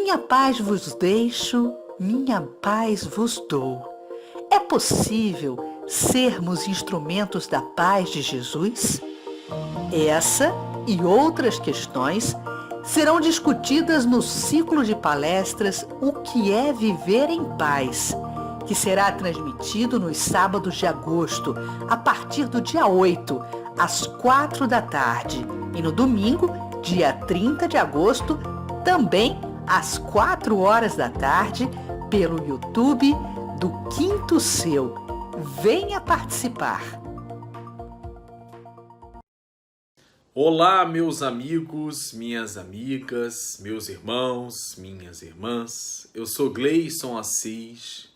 Minha paz vos deixo, minha paz vos dou. É possível sermos instrumentos da paz de Jesus? Essa e outras questões serão discutidas no ciclo de palestras O que é Viver em Paz, que será transmitido nos sábados de agosto, a partir do dia 8, às 4 da tarde, e no domingo, dia 30 de agosto, também às 4 horas da tarde, pelo YouTube do Quinto Seu. Venha participar! Olá, meus amigos, minhas amigas, meus irmãos, minhas irmãs. Eu sou Gleison Assis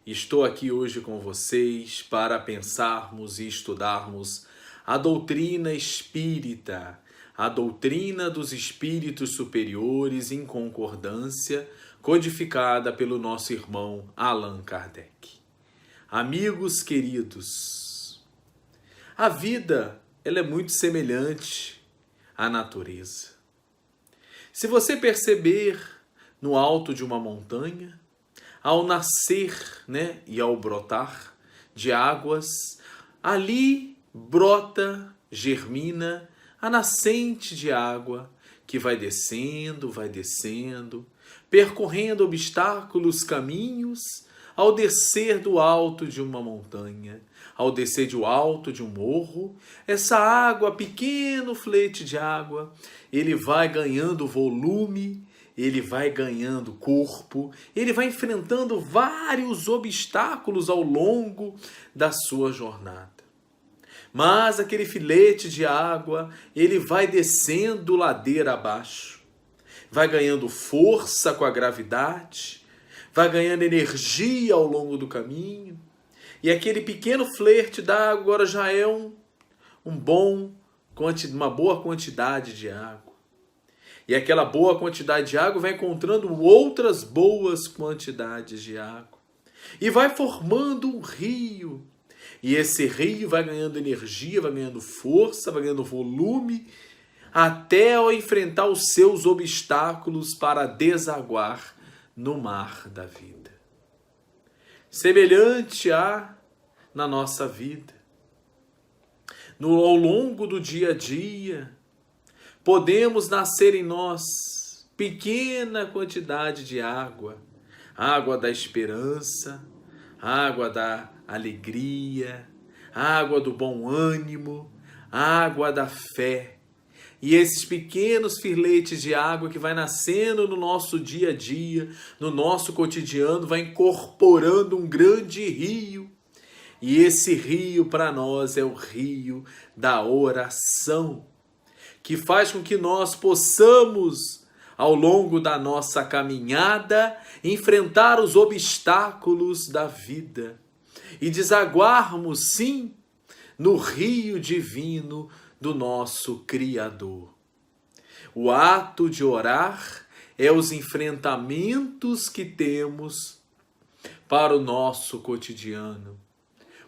e estou aqui hoje com vocês para pensarmos e estudarmos a doutrina espírita, a doutrina dos espíritos superiores em concordância, codificada pelo nosso irmão Allan Kardec. Amigos queridos, a vida ela é muito semelhante à natureza. Se você perceber no alto de uma montanha, ao nascer, e ao brotar de águas, ali brota, germina a nascente de água que vai descendo, percorrendo obstáculos, caminhos, ao descer do alto de uma montanha, ao descer do alto de um morro, essa água, pequeno flete de água, ele vai ganhando volume, ele vai ganhando corpo, ele vai enfrentando vários obstáculos ao longo da sua jornada. Mas aquele filete de água, ele vai descendo ladeira abaixo, vai ganhando força com a gravidade, vai ganhando energia ao longo do caminho, e aquele pequeno flerte d'água agora já é uma boa quantidade de água. E aquela boa quantidade de água vai encontrando outras boas quantidades de água. E vai formando um rio. E esse rio vai ganhando energia, vai ganhando força, vai ganhando volume, até ao enfrentar os seus obstáculos para desaguar no mar da vida. Semelhante na nossa vida. Ao longo do dia a dia, podemos nascer em nós pequena quantidade de água, água da esperança, água da alegria, água do bom ânimo, água da fé. E esses pequenos filetes de água que vai nascendo no nosso dia a dia, no nosso cotidiano, vai incorporando um grande rio. E esse rio para nós é o rio da oração, que faz com que nós possamos, ao longo da nossa caminhada, enfrentar os obstáculos da vida e desaguarmos, sim, no rio divino do nosso Criador. O ato de orar é os enfrentamentos que temos para o nosso cotidiano.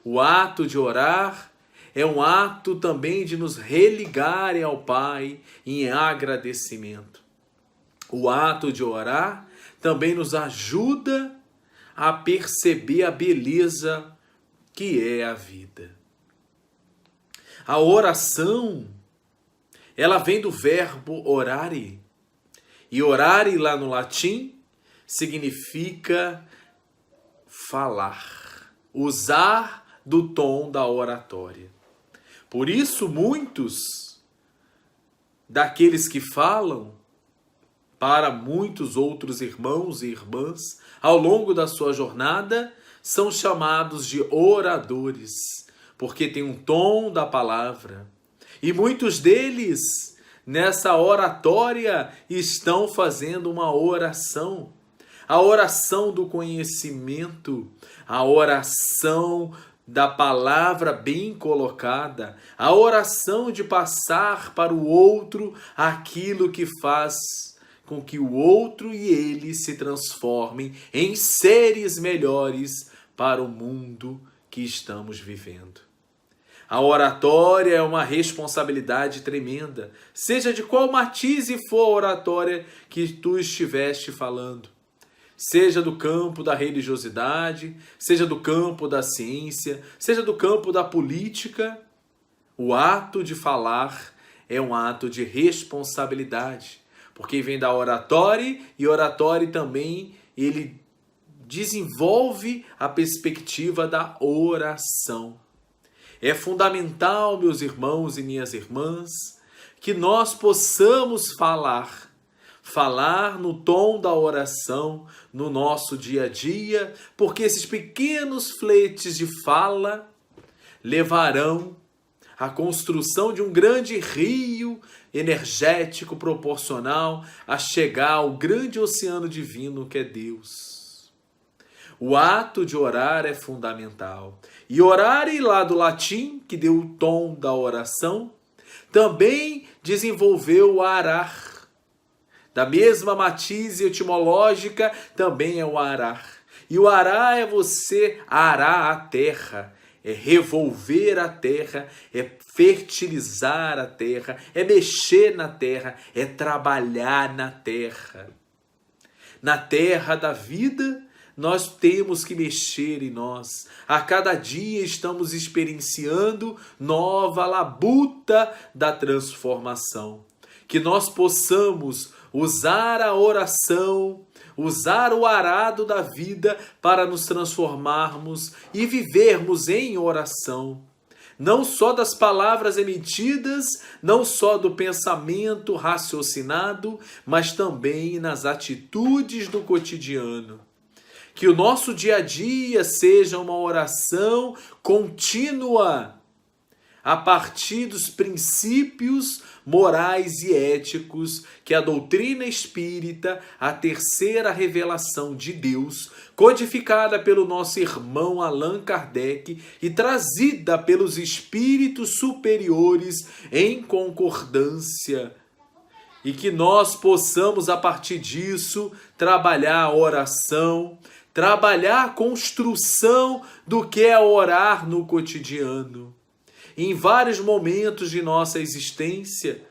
O ato de orar é um ato também de nos religarem ao Pai em agradecimento. O ato de orar também nos ajuda a perceber a beleza que é a vida. A oração, ela vem do verbo orare. E orare lá no latim significa falar, usar do tom da oratória. Por isso, muitos daqueles que falam para muitos outros irmãos e irmãs ao longo da sua jornada são chamados de oradores, porque tem um tom da palavra. E muitos deles, nessa oratória, estão fazendo uma oração. A oração do conhecimento, a oração da palavra bem colocada, a oração de passar para o outro aquilo que faz com que o outro e ele se transformem em seres melhores para o mundo que estamos vivendo. A oratória é uma responsabilidade tremenda, seja de qual matiz for a oratória que tu estiveste falando. Seja do campo da religiosidade, seja do campo da ciência, seja do campo da política, o ato de falar é um ato de responsabilidade, porque vem da oratória e oratória também ele desenvolve a perspectiva da oração. É fundamental, meus irmãos e minhas irmãs, que nós possamos falar no tom da oração, no nosso dia a dia, porque esses pequenos fletes de fala levarão à construção de um grande rio energético proporcional a chegar ao grande oceano divino que é Deus. O ato de orar é fundamental. E orare, lá do latim, que deu o tom da oração, também desenvolveu o arar. Da mesma matiz etimológica, também é o arar. E o arar é você arar a terra, é revolver a terra, é fertilizar a terra, é mexer na terra, é trabalhar na terra. Na terra da vida, nós temos que mexer em nós. A cada dia estamos experienciando nova labuta da transformação. Que nós possamos usar a oração, usar o arado da vida para nos transformarmos e vivermos em oração. Não só das palavras emitidas, não só do pensamento raciocinado, mas também nas atitudes do cotidiano. Que o nosso dia a dia seja uma oração contínua, a partir dos princípios morais e éticos que a doutrina espírita, a terceira revelação de Deus, codificada pelo nosso irmão Allan Kardec e trazida pelos espíritos superiores em concordância. E que nós possamos, a partir disso, trabalhar a oração, trabalhar a construção do que é orar no cotidiano. Em vários momentos de nossa existência,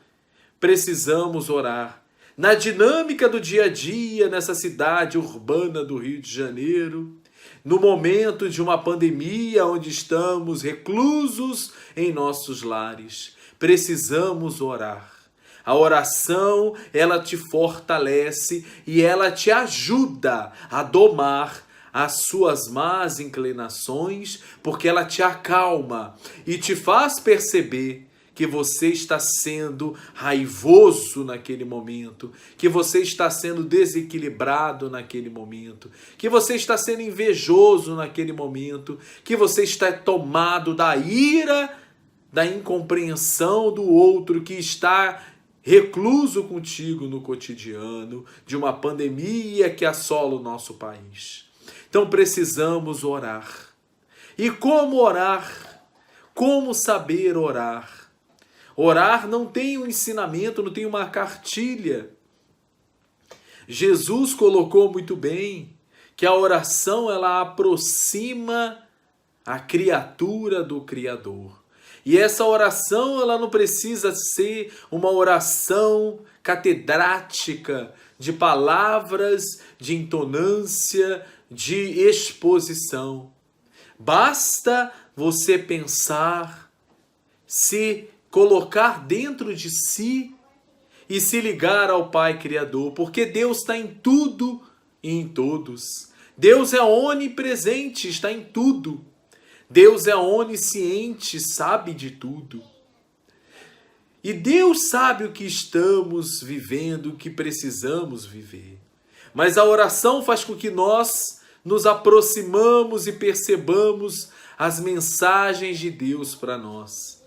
precisamos orar. Na dinâmica do dia a dia, nessa cidade urbana do Rio de Janeiro, no momento de uma pandemia onde estamos reclusos em nossos lares, precisamos orar. A oração, ela te fortalece e ela te ajuda a domar as suas más inclinações, porque ela te acalma e te faz perceber que você está sendo raivoso naquele momento, que você está sendo desequilibrado naquele momento, que você está sendo invejoso naquele momento, que você está tomado da ira, da incompreensão do outro que está recluso contigo no cotidiano, de uma pandemia que assola o nosso país. Então precisamos orar. E como orar? Como saber orar? Orar não tem um ensinamento, não tem uma cartilha. Jesus colocou muito bem que a oração ela aproxima a criatura do Criador. E essa oração ela não precisa ser uma oração catedrática de palavras, de entonância, de exposição. Basta você pensar, se colocar dentro de si e se ligar ao Pai Criador, porque Deus está em tudo e em todos. Deus é onipresente, está em tudo. Deus é onisciente, sabe de tudo. E Deus sabe o que estamos vivendo, o que precisamos viver. Mas a oração faz com que nós nos aproximamos e percebamos as mensagens de Deus para nós.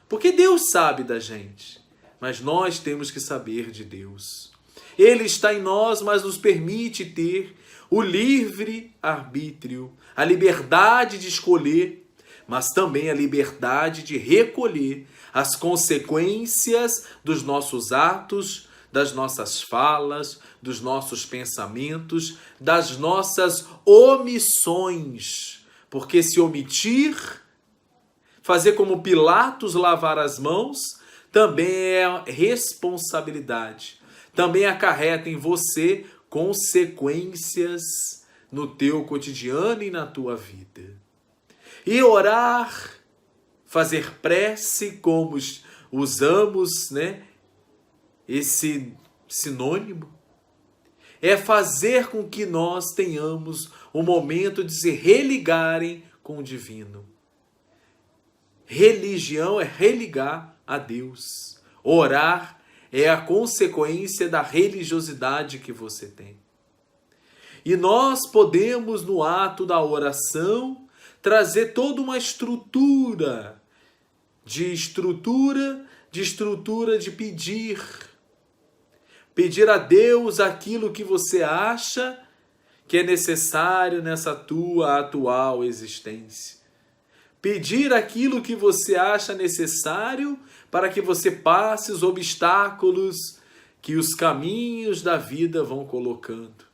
Porque Deus sabe da gente, mas nós temos que saber de Deus. Ele está em nós, mas nos permite ter o livre arbítrio, a liberdade de escolher, mas também a liberdade de recolher as consequências dos nossos atos, das nossas falas, dos nossos pensamentos, das nossas omissões. Porque se omitir fazer como Pilatos, lavar as mãos, também é responsabilidade. Também acarreta em você consequências no teu cotidiano e na tua vida. E orar, fazer prece, como usamos, né, esse sinônimo, é fazer com que nós tenhamos o momento de se religarem com o divino. Religião é religar a Deus. Orar é a consequência da religiosidade que você tem. E nós podemos, no ato da oração, trazer toda uma estrutura de pedir. Pedir a Deus aquilo que você acha que é necessário nessa tua atual existência. Pedir aquilo que você acha necessário para que você passe os obstáculos que os caminhos da vida vão colocando.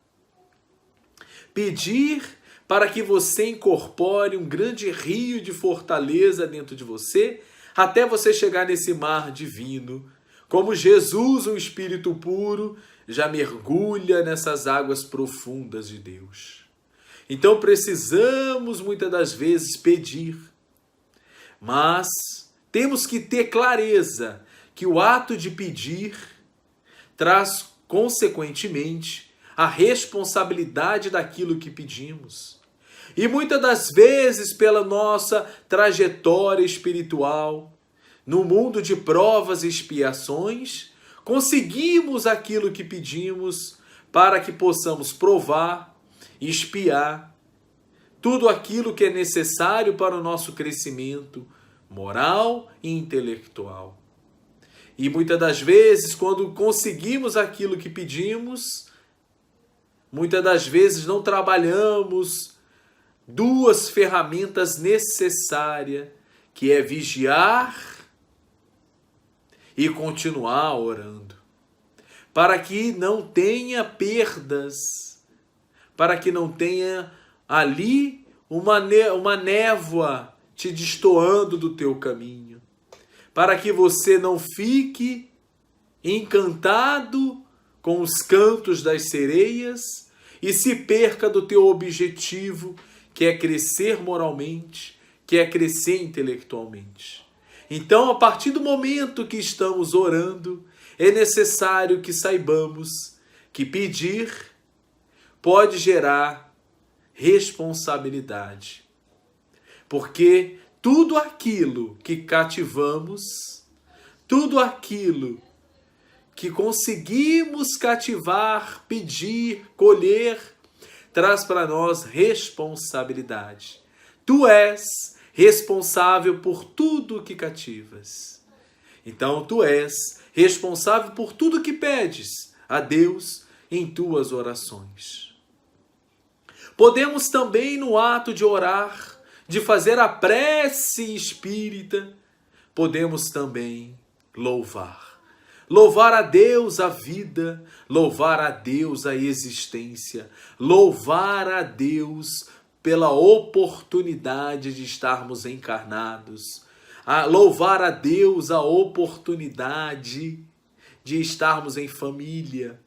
Pedir para que você incorpore um grande rio de fortaleza dentro de você, até você chegar nesse mar divino. Como Jesus, um espírito puro, já mergulha nessas águas profundas de Deus. Então precisamos muitas das vezes pedir, mas temos que ter clareza que o ato de pedir traz, consequentemente, a responsabilidade daquilo que pedimos. E muitas das vezes, pela nossa trajetória espiritual, no mundo de provas e expiações, conseguimos aquilo que pedimos para que possamos provar, expiar tudo aquilo que é necessário para o nosso crescimento moral e intelectual. E muitas das vezes, quando conseguimos aquilo que pedimos, muitas das vezes não trabalhamos duas ferramentas necessárias, que é vigiar e continuar orando, para que não tenha perdas, para que não tenha ali uma névoa te destoando do teu caminho, para que você não fique encantado com os cantos das sereias e se perca do teu objetivo, que é crescer moralmente, que é crescer intelectualmente. Então, a partir do momento que estamos orando, é necessário que saibamos que pedir pode gerar responsabilidade. Porque tudo aquilo que cativamos, tudo aquilo que conseguimos cativar, pedir, colher, traz para nós responsabilidade. Tu és responsável por tudo que cativas. Então, tu és responsável por tudo que pedes a Deus em tuas orações. Podemos também, no ato de orar, de fazer a prece espírita, podemos também louvar. Louvar a Deus a vida, louvar a Deus a existência, louvar a Deus pela oportunidade de estarmos encarnados, louvar a Deus a oportunidade de estarmos em família,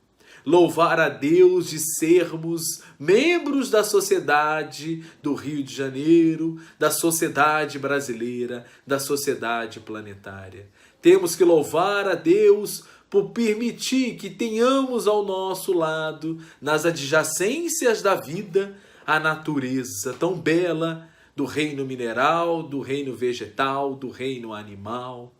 louvar a Deus de sermos membros da sociedade do Rio de Janeiro, da sociedade brasileira, da sociedade planetária. Temos que louvar a Deus por permitir que tenhamos ao nosso lado, nas adjacências da vida, a natureza tão bela do reino mineral, do reino vegetal, do reino animal.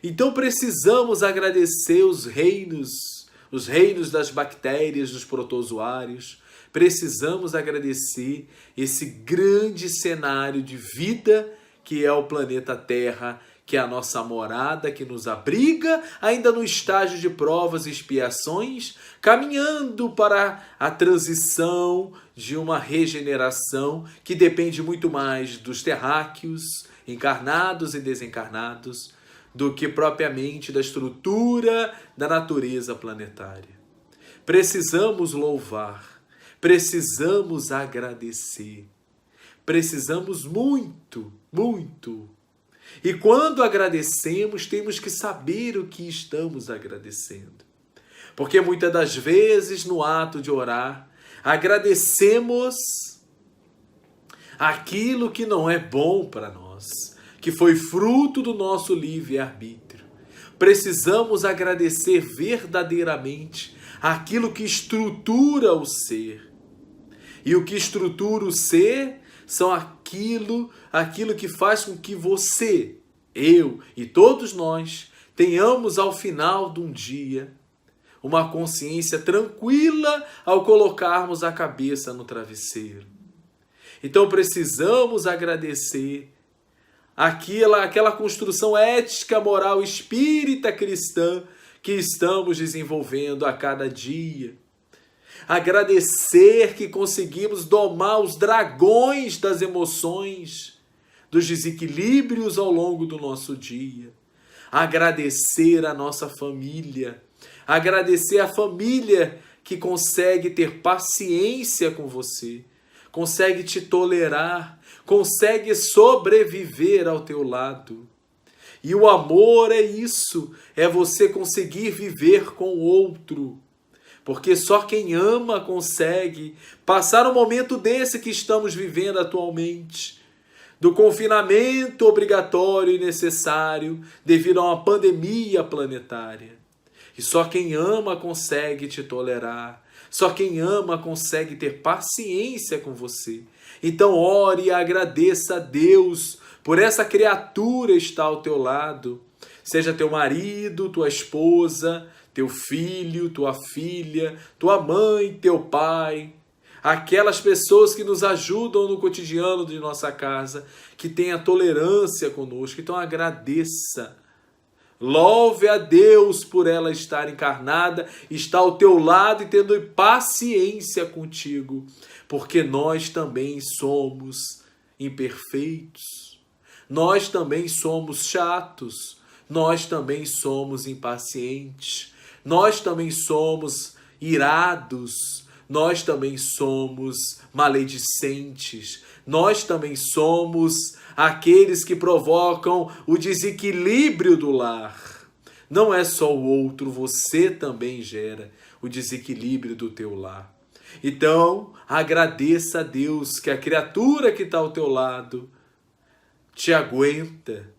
Então precisamos agradecer os reinos das bactérias, dos protozoários. Precisamos agradecer esse grande cenário de vida que é o planeta Terra, que é a nossa morada, que nos abriga, ainda no estágio de provas e expiações, caminhando para a transição de uma regeneração que depende muito mais dos terráqueos, encarnados e desencarnados, do que propriamente da estrutura da natureza planetária. Precisamos louvar, precisamos agradecer, precisamos muito, muito E quando agradecemos, temos que saber o que estamos agradecendo. Porque muitas das vezes, no ato de orar, agradecemos aquilo que não é bom para nós, que foi fruto do nosso livre-arbítrio. Precisamos agradecer verdadeiramente aquilo que estrutura o ser. E o que estrutura o ser são aquilo que faz com que você, eu e todos nós tenhamos ao final de um dia uma consciência tranquila ao colocarmos a cabeça no travesseiro. Então precisamos agradecer aquela construção ética, moral, espírita cristã que estamos desenvolvendo a cada dia. Agradecer que conseguimos domar os dragões das emoções, dos desequilíbrios ao longo do nosso dia. Agradecer a nossa família. Agradecer a família que consegue ter paciência com você, consegue te tolerar, consegue sobreviver ao teu lado. E o amor é isso, é você conseguir viver com o outro. Porque só quem ama consegue passar um momento desse que estamos vivendo atualmente, do confinamento obrigatório e necessário devido a uma pandemia planetária. E só quem ama consegue te tolerar, só quem ama consegue ter paciência com você. Então ore e agradeça a Deus por essa criatura estar ao teu lado, seja teu marido, tua esposa, teu filho, tua filha, tua mãe, teu pai, aquelas pessoas que nos ajudam no cotidiano de nossa casa, que têm a tolerância conosco. Então agradeça. Louve a Deus por ela estar encarnada, estar ao teu lado e tendo paciência contigo, porque nós também somos imperfeitos, nós também somos chatos, nós também somos impacientes, nós também somos irados, nós também somos maledicentes, nós também somos aqueles que provocam o desequilíbrio do lar. Não é só o outro, você também gera o desequilíbrio do teu lar. Então, agradeça a Deus que a criatura que está ao teu lado te aguenta,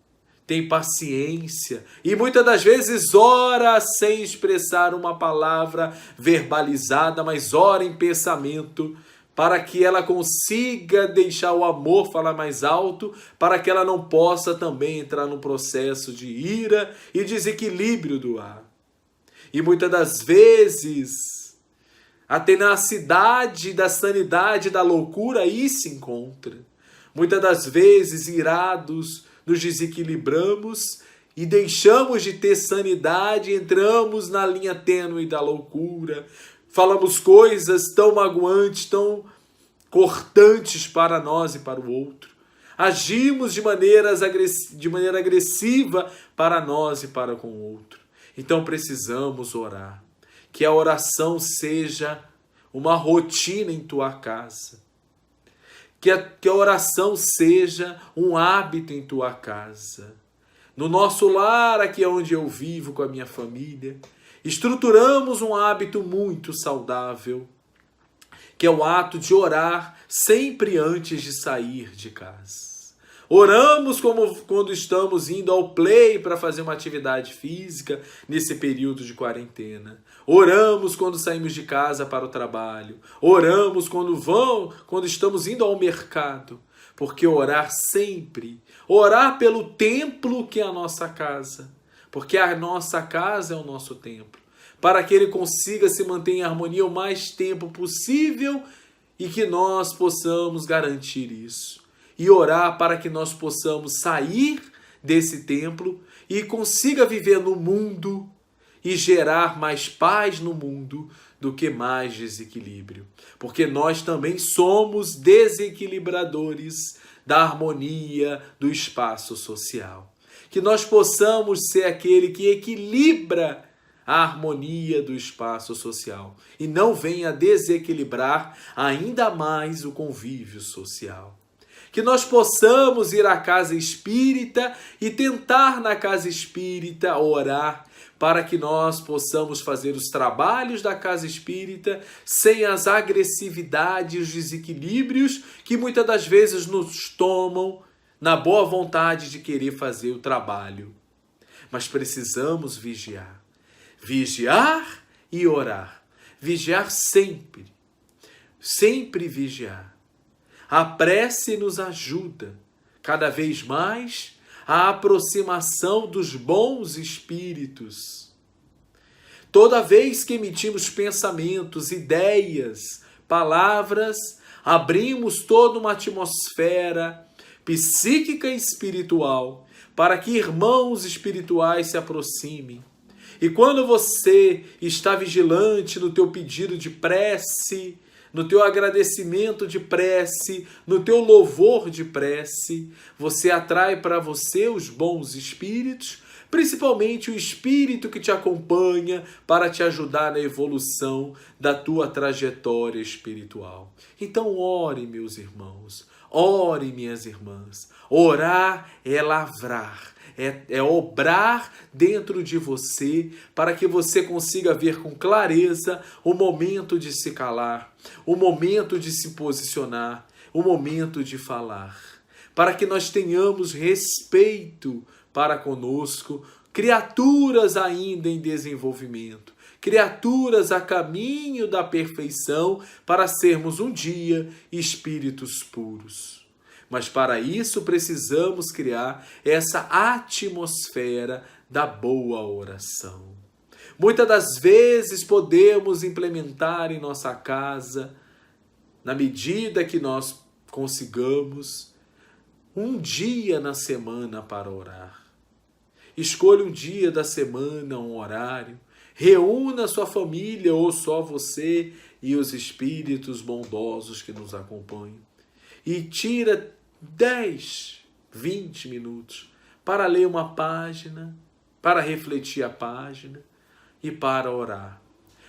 tem paciência e muitas das vezes ora sem expressar uma palavra verbalizada, mas ora em pensamento, para que ela consiga deixar o amor falar mais alto, para que ela não possa também entrar num processo de ira e desequilíbrio do ar. E muitas das vezes a tenacidade da sanidade da loucura aí se encontra. Muitas das vezes, irados, nos desequilibramos e deixamos de ter sanidade, entramos na linha tênue da loucura, falamos coisas tão magoantes, tão cortantes para nós e para o outro. Agimos de maneira agressiva para nós e para com o outro. Então precisamos orar. Que a oração seja uma rotina em tua casa. Que a oração seja um hábito em tua casa. No nosso lar, aqui é onde eu vivo com a minha família, estruturamos um hábito muito saudável, que é o ato de orar sempre antes de sair de casa. Oramos como quando estamos indo ao play para fazer uma atividade física nesse período de quarentena. Oramos quando saímos de casa para o trabalho. Oramos quando estamos indo ao mercado. Porque orar sempre, orar pelo templo que é a nossa casa. Porque a nossa casa é o nosso templo. Para que ele consiga se manter em harmonia o mais tempo possível e que nós possamos garantir isso. E orar para que nós possamos sair desse templo e consiga viver no mundo e gerar mais paz no mundo do que mais desequilíbrio. Porque nós também somos desequilibradores da harmonia do espaço social. Que nós possamos ser aquele que equilibra a harmonia do espaço social e não venha desequilibrar ainda mais o convívio social. que nós possamos ir à casa espírita e tentar na casa espírita orar, para que nós possamos fazer os trabalhos da casa espírita sem as agressividades, os desequilíbrios que muitas das vezes nos tomam na boa vontade de querer fazer o trabalho. Mas precisamos vigiar. Vigiar e orar. Vigiar sempre. Sempre vigiar. A prece nos ajuda cada vez mais a aproximação dos bons espíritos. Toda vez que emitimos pensamentos, ideias, palavras, abrimos toda uma atmosfera psíquica e espiritual para que irmãos espirituais se aproximem. E quando você está vigilante no teu pedido de prece, no teu agradecimento de prece, no teu louvor de prece, você atrai para você os bons espíritos, principalmente o espírito que te acompanha para te ajudar na evolução da tua trajetória espiritual. Então ore, meus irmãos, ore, minhas irmãs. Orar é lavrar. É obrar dentro de você para que você consiga ver com clareza o momento de se calar, o momento de se posicionar, o momento de falar. Para que nós tenhamos respeito para conosco, criaturas ainda em desenvolvimento, criaturas a caminho da perfeição para sermos um dia espíritos puros. Mas para isso precisamos criar essa atmosfera da boa oração. Muitas das vezes podemos implementar em nossa casa, na medida que nós consigamos, um dia na semana para orar. Escolha um dia da semana, um horário, reúna sua família ou só você e os espíritos bondosos que nos acompanham. E tira 10, 20 minutos para ler uma página, para refletir a página e para orar.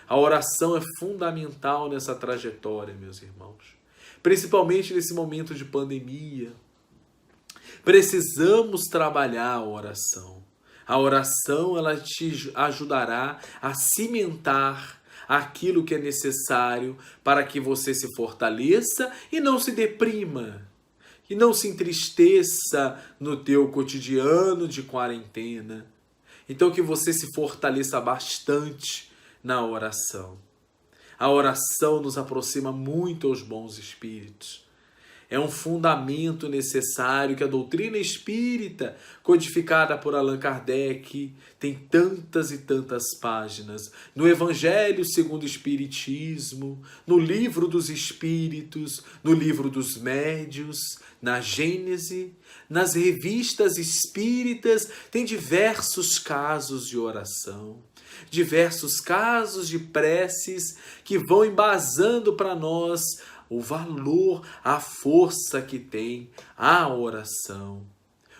A oração é fundamental nessa trajetória, meus irmãos. Principalmente nesse momento de pandemia. Precisamos trabalhar a oração. A oração, ela te ajudará a cimentar aquilo que é necessário para que você se fortaleça e não se deprima. E não se entristeça no teu cotidiano de quarentena. Então que você se fortaleça bastante na oração. A oração nos aproxima muito aos bons espíritos. É um fundamento necessário que a doutrina espírita, codificada por Allan Kardec, tem tantas e tantas páginas. No Evangelho segundo o Espiritismo, no Livro dos Espíritos, no Livro dos Médiuns, na Gênese, nas revistas espíritas, tem diversos casos de oração, diversos casos de preces que vão embasando para nós o valor, a força que tem a oração,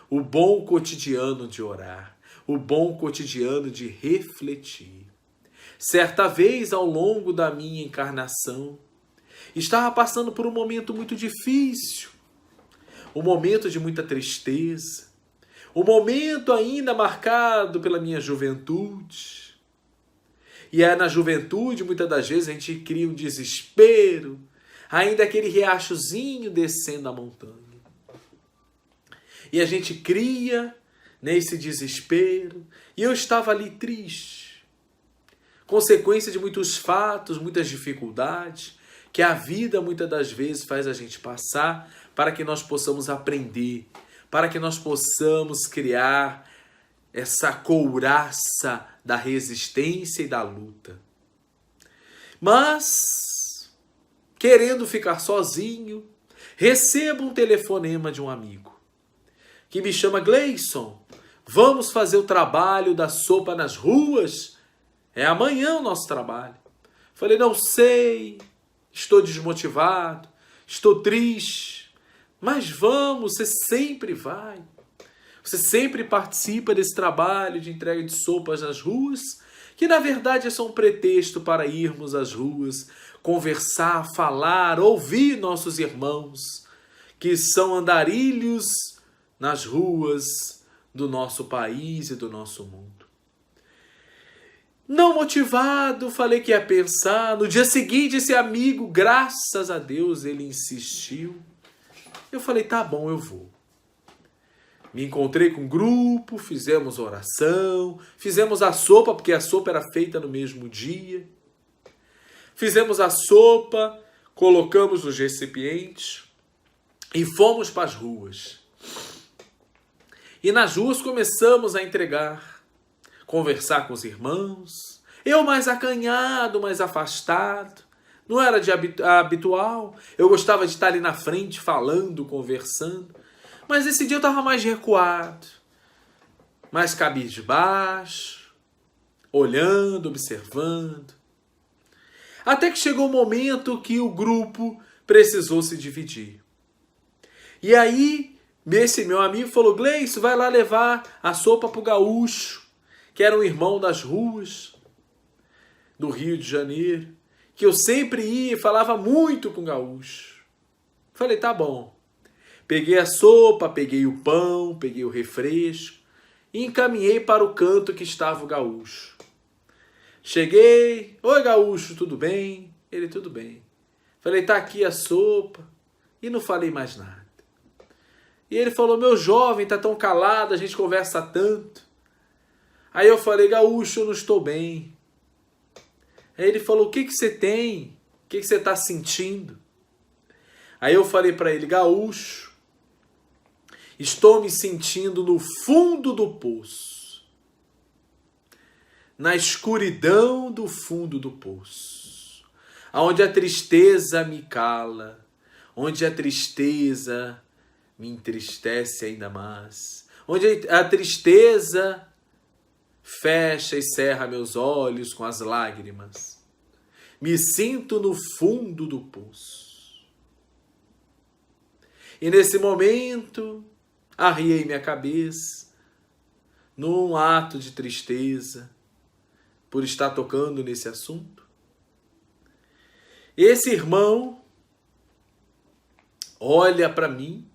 o bom cotidiano de orar, o bom cotidiano de refletir. Certa vez, ao longo da minha encarnação, estava passando por um momento muito difícil, um momento de muita tristeza, um momento ainda marcado pela minha juventude. E é na juventude, muitas das vezes, a gente cria um desespero, ainda aquele riachozinho descendo a montanha. E a gente cria nesse desespero. E eu estava ali triste. Consequência de muitos fatos, muitas dificuldades, que a vida muitas das vezes faz a gente passar para que nós possamos aprender, para que nós possamos criar essa couraça da resistência e da luta. Mas querendo ficar sozinho, recebo um telefonema de um amigo que me chama: Gleison, vamos fazer o trabalho da sopa nas ruas? É amanhã o nosso trabalho. Falei: não sei, estou desmotivado, estou triste, mas vamos, você sempre vai. Você sempre participa desse trabalho de entrega de sopas nas ruas, que na verdade é só um pretexto para irmos às ruas, conversar, falar, ouvir nossos irmãos que são andarilhos nas ruas do nosso país e do nosso mundo. Não motivado, falei que ia pensar. No dia seguinte, esse amigo, graças a Deus, ele insistiu. Eu falei, tá bom, eu vou. Me encontrei com um grupo, fizemos oração, fizemos a sopa, porque a sopa era feita no mesmo dia. Fizemos a sopa, colocamos os recipientes e fomos para as ruas. E nas ruas começamos a entregar, conversar com os irmãos. Eu mais acanhado, mais afastado. Não era de habitual. Eu gostava de estar ali na frente, falando, conversando. Mas esse dia eu estava mais recuado, mais cabisbaixo, olhando, observando. Até que chegou o momento que o grupo precisou se dividir. E aí, esse meu amigo falou, Gleison, vai lá levar a sopa para o Gaúcho, que era um irmão das ruas do Rio de Janeiro, que eu sempre ia e falava muito com o Gaúcho. Falei, tá bom. Peguei a sopa, peguei o pão, peguei o refresco e encaminhei para o canto que estava o Gaúcho. Cheguei, oi Gaúcho, tudo bem? Ele, tudo bem. Falei, tá aqui a sopa e não falei mais nada. E ele falou, meu jovem, tá tão calado, a gente conversa tanto. Aí eu falei, Gaúcho, eu não estou bem. Aí ele falou, o que você tem? O que você está sentindo? Aí eu falei para ele, Gaúcho, estou me sentindo no fundo do poço. Na escuridão do fundo do poço. Onde a tristeza me cala. Onde a tristeza me entristece ainda mais. Onde a tristeza fecha e cerra meus olhos com as lágrimas. Me sinto no fundo do poço. E nesse momento, arriei minha cabeça, num ato de tristeza, por estar tocando nesse assunto. Esse irmão olha para mim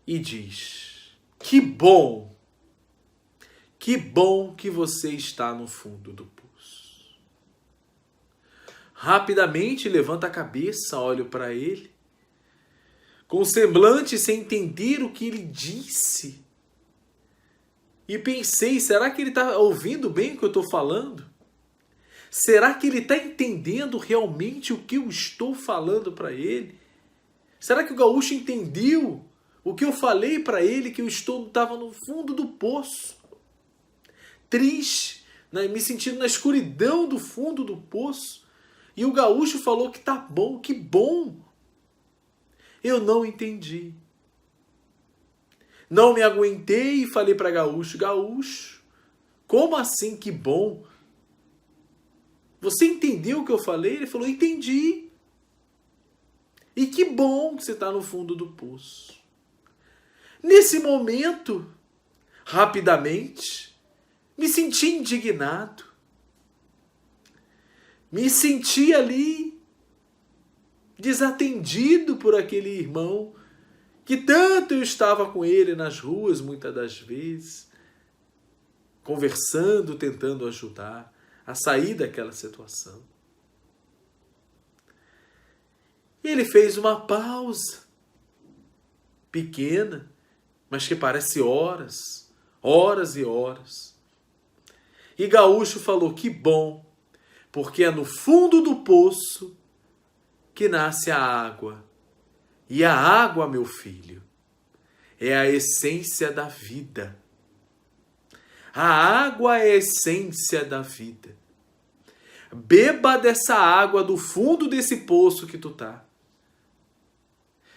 e diz, que bom que você está no fundo do poço. Rapidamente levanta a cabeça, olho para ele, com semblante sem entender o que ele disse. E pensei, será que ele está ouvindo bem o que eu estou falando? Será que ele está entendendo realmente o que eu estou falando para ele? Será que o Gaúcho entendeu o que eu falei para ele, que eu estava no fundo do poço? Triste, né? Me sentindo na escuridão do fundo do poço. E o Gaúcho falou que tá bom, que bom. Eu não entendi. Não me aguentei e falei para Gaúcho, Gaúcho, como assim que bom? Você entendeu o que eu falei? Ele falou, entendi. E que bom que você está no fundo do poço. Nesse momento, rapidamente, me senti indignado. Me senti ali desatendido por aquele irmão que tanto eu estava com ele nas ruas, muitas das vezes, conversando, tentando ajudar a sair daquela situação. Ele fez uma pausa, pequena, mas que parece horas, horas e horas. E Gaúcho falou, que bom, porque é no fundo do poço que nasce a água. E a água, meu filho, é a essência da vida. A água é a essência da vida. Beba dessa água do fundo desse poço que tu tá.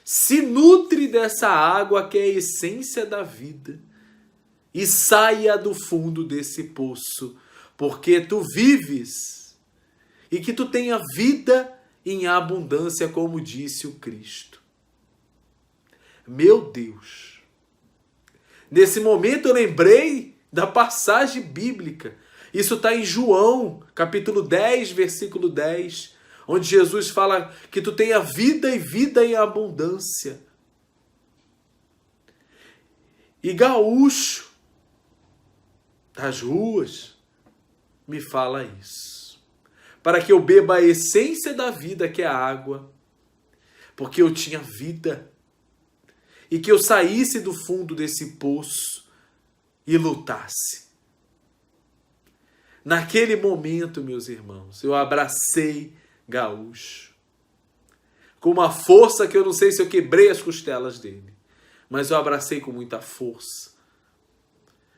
Se nutre dessa água que é a essência da vida. E saia do fundo desse poço, porque tu vives. E que tu tenha vida em abundância, como disse o Cristo. Meu Deus! Nesse momento eu lembrei da passagem bíblica. Isso está em João, capítulo 10, versículo 10, onde Jesus fala que tu tenha vida e vida em abundância. E gaúcho das ruas me fala isso, para que eu beba a essência da vida, que é a água, porque eu tinha vida, e que eu saísse do fundo desse poço e lutasse. Naquele momento, meus irmãos, eu abracei gaúcho, com uma força que eu não sei se eu quebrei as costelas dele, mas eu abracei com muita força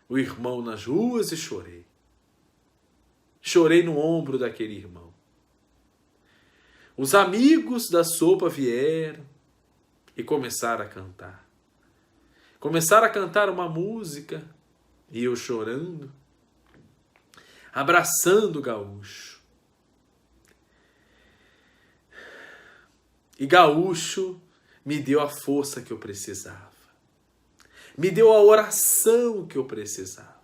o irmão nas ruas e chorei. Chorei no ombro daquele irmão. Os amigos da sopa vieram e começaram a cantar. Começaram a cantar uma música e eu chorando, abraçando o gaúcho. E gaúcho me deu a força que eu precisava. Me deu a oração que eu precisava.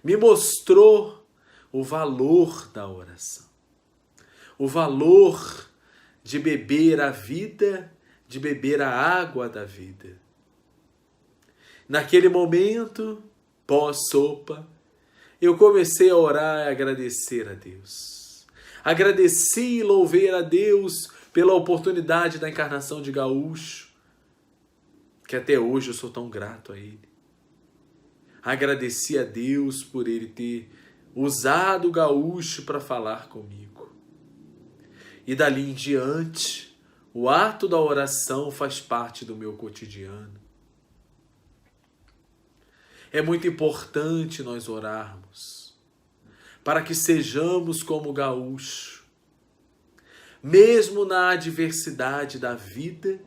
Me mostrou o valor da oração. O valor de beber a vida, de beber a água da vida. Naquele momento, pós-sopa, eu comecei a orar e agradecer a Deus. Agradeci e louvei a Deus pela oportunidade da encarnação de gaúcho, que até hoje eu sou tão grato a ele. Agradeci a Deus por ele ter usado o gaúcho para falar comigo. E dali em diante, o ato da oração faz parte do meu cotidiano. É muito importante nós orarmos, para que sejamos como o gaúcho, mesmo na adversidade da vida,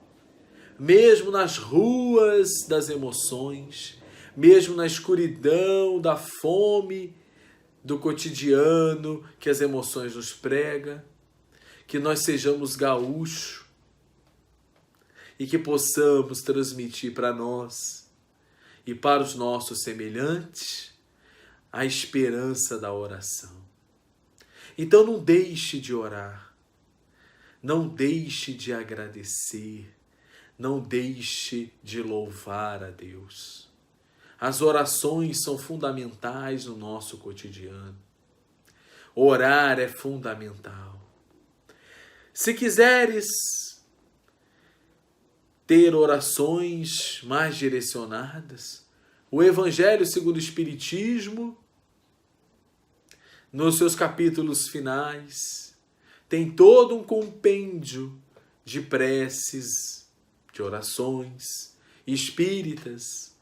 mesmo nas ruas das emoções, mesmo na escuridão da fome do cotidiano que as emoções nos pregam, que nós sejamos gaúcho e que possamos transmitir para nós e para os nossos semelhantes a esperança da oração. Então não deixe de orar, não deixe de agradecer, não deixe de louvar a Deus. As orações são fundamentais no nosso cotidiano. Orar é fundamental. Se quiseres ter orações mais direcionadas, o Evangelho segundo o Espiritismo, nos seus capítulos finais, tem todo um compêndio de preces, de orações espíritas,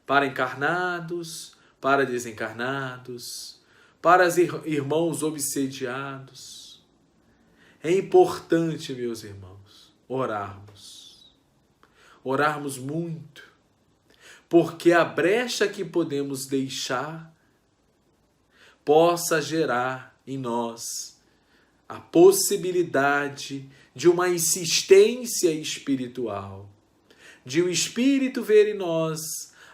para encarnados, para desencarnados, para os irmãos obsediados. É importante, meus irmãos, orarmos. Orarmos muito, porque a brecha que podemos deixar possa gerar em nós a possibilidade de uma insistência espiritual, de o Espírito ver em nós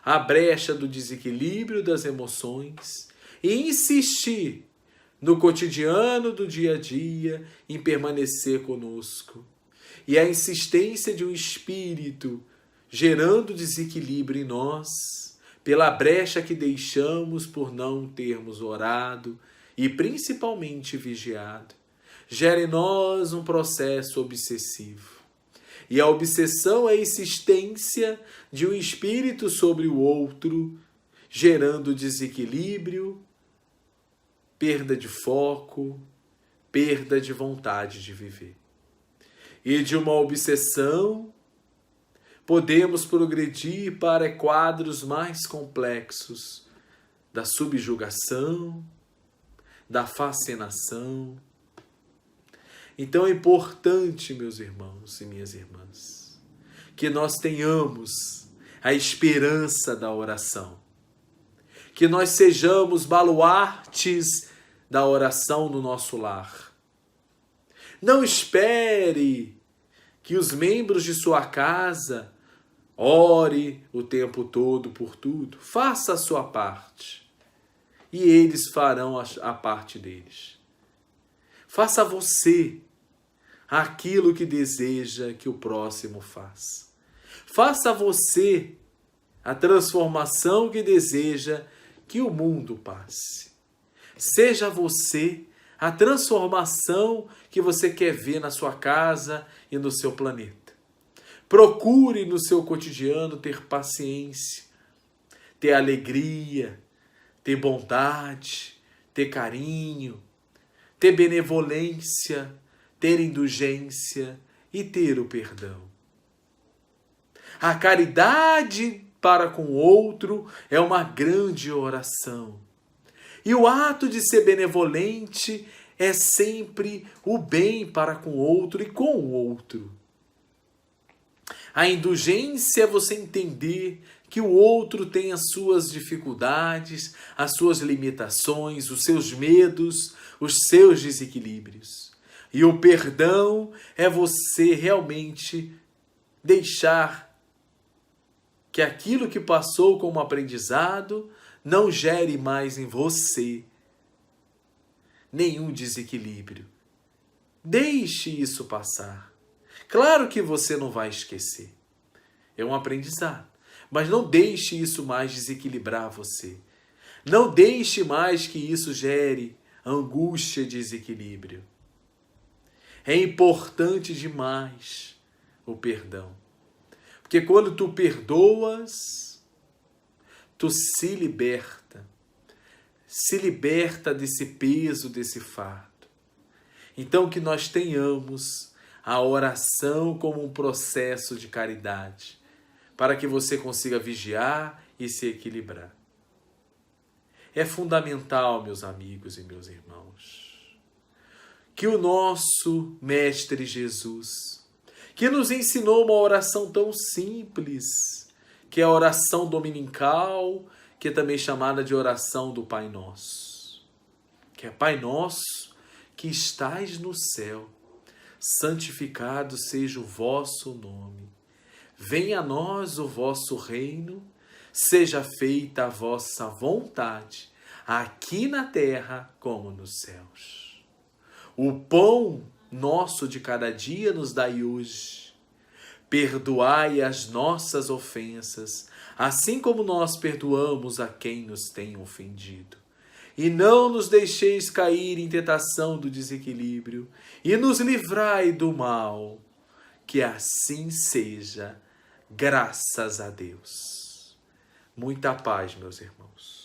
a brecha do desequilíbrio das emoções e insistir no cotidiano do dia a dia em permanecer conosco. E a insistência de um Espírito gerando desequilíbrio em nós, pela brecha que deixamos por não termos orado e principalmente vigiado, gera em nós um processo obsessivo. E a obsessão é a insistência de um espírito sobre o outro, gerando desequilíbrio, perda de foco, perda de vontade de viver. E de uma obsessão, podemos progredir para quadros mais complexos da subjugação, da fascinação. Então é importante, meus irmãos e minhas irmãs, que nós tenhamos a esperança da oração, que nós sejamos baluartes da oração no nosso lar. Não espere que os membros de sua casa ore o tempo todo por tudo. Faça a sua parte e eles farão a parte deles. Faça você aquilo que deseja que o próximo faça. Faça você a transformação que deseja que o mundo passe. Seja você a transformação que você quer ver na sua casa e no seu planeta. Procure no seu cotidiano ter paciência, ter alegria, ter bondade, ter carinho, ter benevolência, ter indulgência e ter o perdão. A caridade para com o outro é uma grande oração. E o ato de ser benevolente é sempre o bem para com o outro e com o outro. A indulgência é você entender que o outro tem as suas dificuldades, as suas limitações, os seus medos, os seus desequilíbrios. E o perdão é você realmente deixar que aquilo que passou como aprendizado não gere mais em você nenhum desequilíbrio. Deixe isso passar. Claro que você não vai esquecer. É um aprendizado. Mas não deixe isso mais desequilibrar você. Não deixe mais que isso gere angústia e desequilíbrio. É importante demais o perdão. Porque quando tu perdoas, tu se liberta desse peso, desse fardo. Então que nós tenhamos a oração como um processo de caridade, para que você consiga vigiar e se equilibrar. É fundamental, meus amigos e meus irmãos, que o nosso Mestre Jesus, que nos ensinou uma oração tão simples, que é a oração dominical, que é também chamada de oração do Pai Nosso, que é Pai Nosso que estais no céu, santificado seja o vosso nome. Venha a nós o vosso reino, seja feita a vossa vontade, aqui na terra como nos céus. O pão nosso de cada dia nos dai hoje. Perdoai as nossas ofensas, assim como nós perdoamos a quem nos tem ofendido. E não nos deixeis cair em tentação do desequilíbrio, e nos livrai do mal, que assim seja, graças a Deus. Muita paz, meus irmãos.